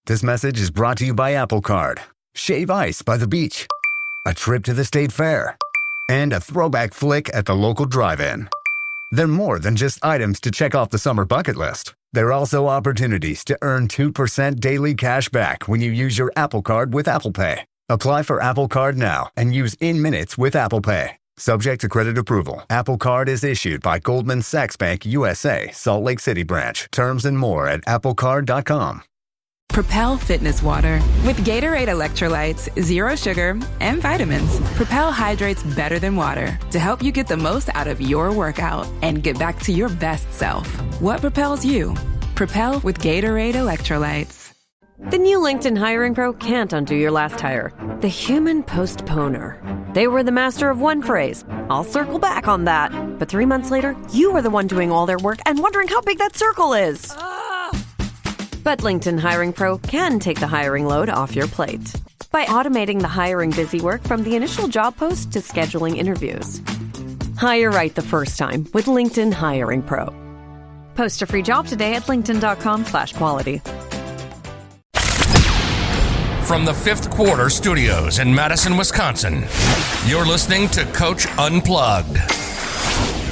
This message is brought to you by Apple Card. Shave ice by the beach. A trip to the state fair. And a throwback flick at the local drive-in. They're more than just items to check off the summer bucket list. They're also opportunities to earn 2% daily cash back when you use your Apple Card with Apple Pay. Apply for Apple Card now and use in-minutes with Apple Pay. Subject to credit approval. Apple Card is issued by Goldman Sachs Bank USA, Salt Lake City branch. Terms and more at applecard.com. Propel Fitness Water. With Gatorade electrolytes, zero sugar, and vitamins, Propel hydrates better than water to help you get the most out of your workout and get back to your best self. What propels you? Propel with Gatorade electrolytes. The new LinkedIn Hiring Pro can't undo your last hire. The human postponer. They were the master of one phrase. I'll circle back on that. But 3 months later, you are the one doing all their work and wondering how big that circle is. But LinkedIn Hiring Pro can take the hiring load off your plate by automating the hiring busy work from the initial job post to scheduling interviews. Hire right the first time with LinkedIn Hiring Pro. Post a free job today at linkedin.com/quality. From the Fifth Quarter Studios in Madison, Wisconsin, you're listening to Coach Unplugged.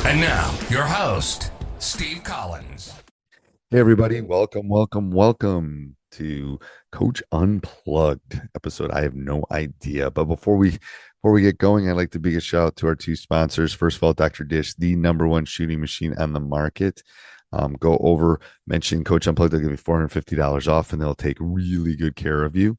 And now, your host, Steve Collins. Hey, everybody. Welcome to Coach Unplugged episode. I have no idea. But before we get going, I'd like to big a shout out to our two sponsors. First of all, Dr. Dish, the #1 shooting machine on the market. Go over, mention Coach Unplugged. They'll give you $450 off, and they'll take really good care of you.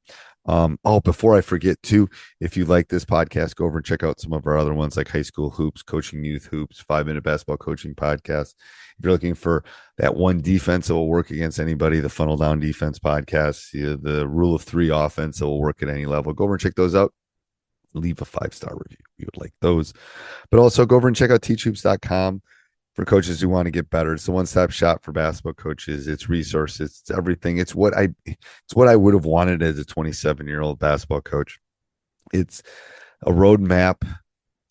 Before I forget too, if you like this podcast, go over and check out some of our other ones like High School Hoops, Coaching Youth Hoops, 5-Minute Basketball Coaching Podcast. If you're looking for that one defense that will work against anybody, the Funnel Down Defense Podcast, the Rule of 3 offense that will work at any level, go over and check those out. Leave a 5-star review. We would like those. But also go over and check out teachhoops.com. For coaches who want to get better. It's a one-stop shop for basketball coaches. It's resources, it's everything. It's what I would have wanted as a 27-year-old basketball coach. It's a roadmap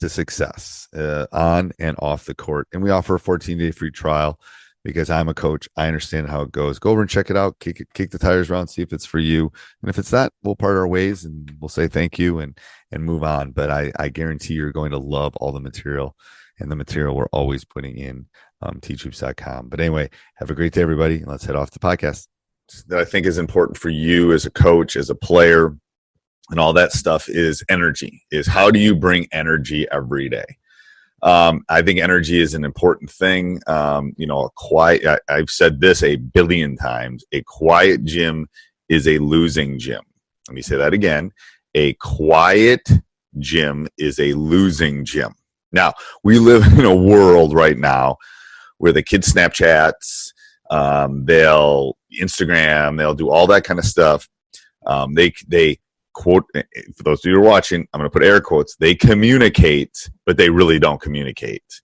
to success on and off the court. And we offer a 14-day free trial because I'm a coach. I understand how it goes. Go over and check it out. Kick the tires around, see if it's for you. And if it's not, we'll part our ways and we'll say thank you and move on. But I guarantee you're going to love all the material. And the material we're always putting in teachhoops.com. But anyway, have a great day, everybody. Let's head off the podcast. That I think is important for you as a coach, as a player, and all that stuff is energy. Is how do you bring energy every day? I think energy is an important thing. I've said this a billion times. A quiet gym is a losing gym. Let me say that again. A quiet gym is a losing gym. Now, we live in a world right now where the kids Snapchats, they'll Instagram, they'll do all that kind of stuff. They quote, for those of you who are watching, I'm going to put air quotes, they communicate, but they really don't communicate.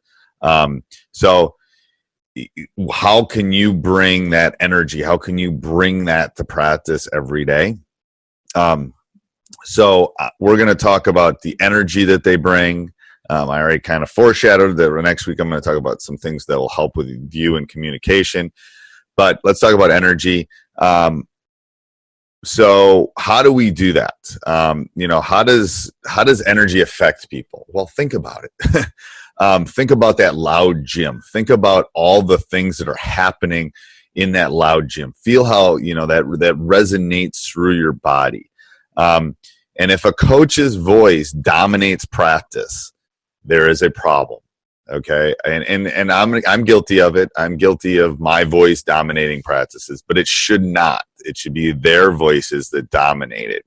So how can you bring that energy? How can you bring that to practice every day? So we're going to talk about the energy that they bring. I already kind of foreshadowed that next week I'm going to talk about some things that will help with view and communication. But let's talk about energy. So how do we do that? How does energy affect people? Well, think about it. Think about that loud gym. Think about all the things that are happening in that loud gym. Feel how that resonates through your body. And if a coach's voice dominates practice, there is a problem. Okay. And I'm guilty of it. I'm guilty of my voice dominating practices, but it should not. It should be their voices that dominate it.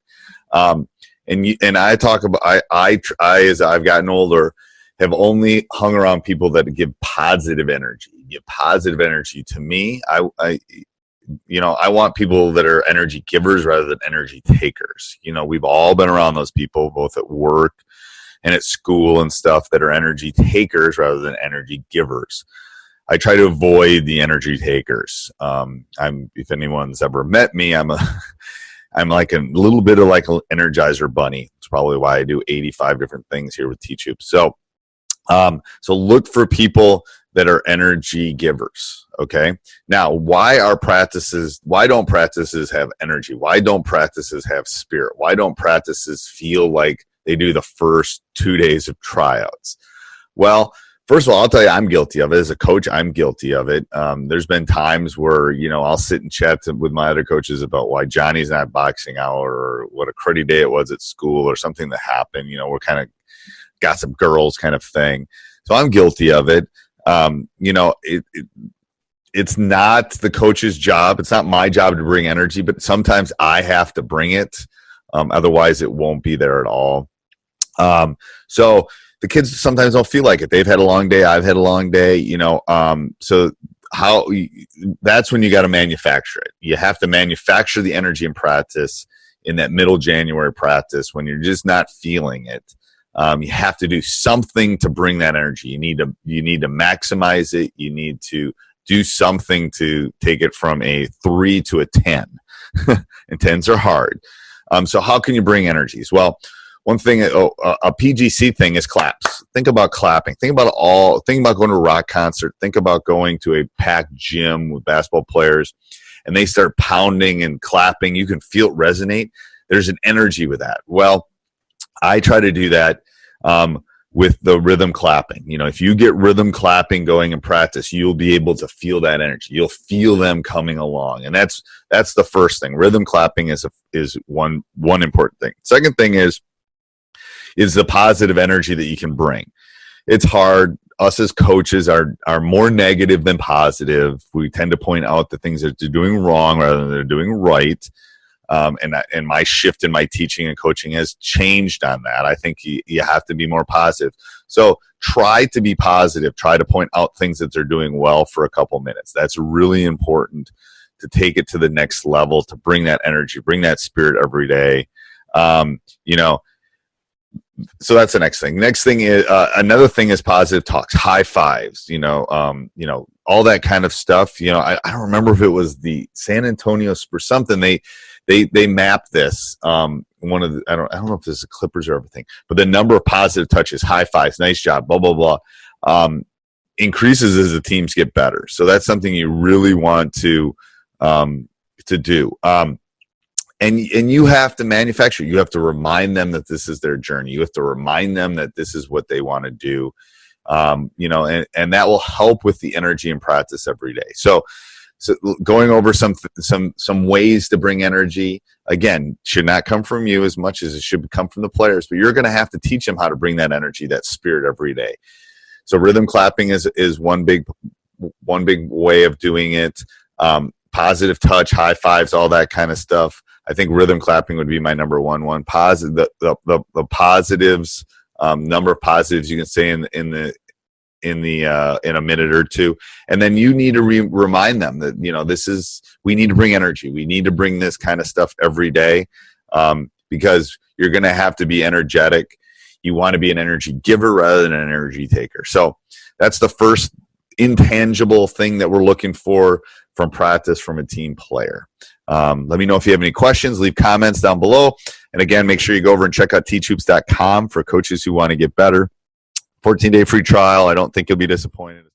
And I talk about, I as I've gotten older, have only hung around people that give positive energy. Give positive energy to me. I want people that are energy givers rather than energy takers. We've all been around those people, both at work and at school and stuff, that are energy takers rather than energy givers. I try to avoid the energy takers. If anyone's ever met me, I'm like a little bit of like an Energizer bunny. It's probably why I do 85 different things here with Teach Hoops. So look for people that are energy givers. Okay. Now, why don't practices have energy? Why don't practices have spirit? Why don't practices feel like they do the first 2 days of tryouts? Well, first of all, I'll tell you, I'm guilty of it. As a coach, I'm guilty of it. There's been times where, I'll sit and chat with my other coaches about why Johnny's not boxing out, or what a cruddy day it was at school, or something that happened. We're kind of got some girls kind of thing. So I'm guilty of it. It's not the coach's job. It's not my job to bring energy, but sometimes I have to bring it. Otherwise, it won't be there at all. So the kids sometimes don't feel like it. They've had a long day. I've had a long day, so that's when you got to manufacture it. You have to manufacture the energy in practice in that middle January practice when you're just not feeling it. You have to do something to bring that energy. You need to maximize it. You need to do something to take it from a 3 to a 10. And 10s are hard. So how can you bring energies? Well, one thing, a PGC thing is claps. Think about clapping. Think about going to a rock concert. Think about going to a packed gym with basketball players, and they start pounding and clapping. You can feel it resonate. There's an energy with that. Well, I try to do that with the rhythm clapping. If you get rhythm clapping going in practice, you'll be able to feel that energy. You'll feel them coming along, and that's the first thing. Rhythm clapping is one important thing. Second thing is the positive energy that you can bring. It's hard. Us as coaches are more negative than positive. We tend to point out the things that they're doing wrong rather than they're doing right. And my shift in my teaching and coaching has changed on that. I think you have to be more positive. So try to be positive. Try to point out things that they're doing well for a couple minutes. That's really important to take it to the next level, to bring that energy, bring that spirit every day. So that's the next thing. Next thing is another thing is positive talks, high fives, all that kind of stuff. I don't remember if it was the San Antonio Spurs, something they mapped this. I don't know if this is the Clippers or everything, but the number of positive touches, high fives, nice job, blah, blah, blah, increases as the teams get better. So that's something you really want to do. And you have to manufacture. You have to remind them that this is their journey. You have to remind them that this is what they want to do. And that will help with the energy in practice every day. So going over some ways to bring energy, again, should not come from you as much as it should come from the players, but you're going to have to teach them how to bring that energy, that spirit every day. So rhythm clapping is one big way of doing it. Positive touch, high fives, all that kind of stuff. I think rhythm clapping would be my number one. Positive, the positives, number of positives you can say in a minute or two, and then you need to remind them that we need to bring energy. We need to bring this kind of stuff every day, because you're going to have to be energetic. You want to be an energy giver rather than an energy taker. So that's the first intangible thing that we're looking for from practice from a team player. Let me know if you have any questions. Leave comments down below. And again, make sure you go over and check out teachhoops.com for coaches who want to get better. 14-day free trial. I don't think you'll be disappointed.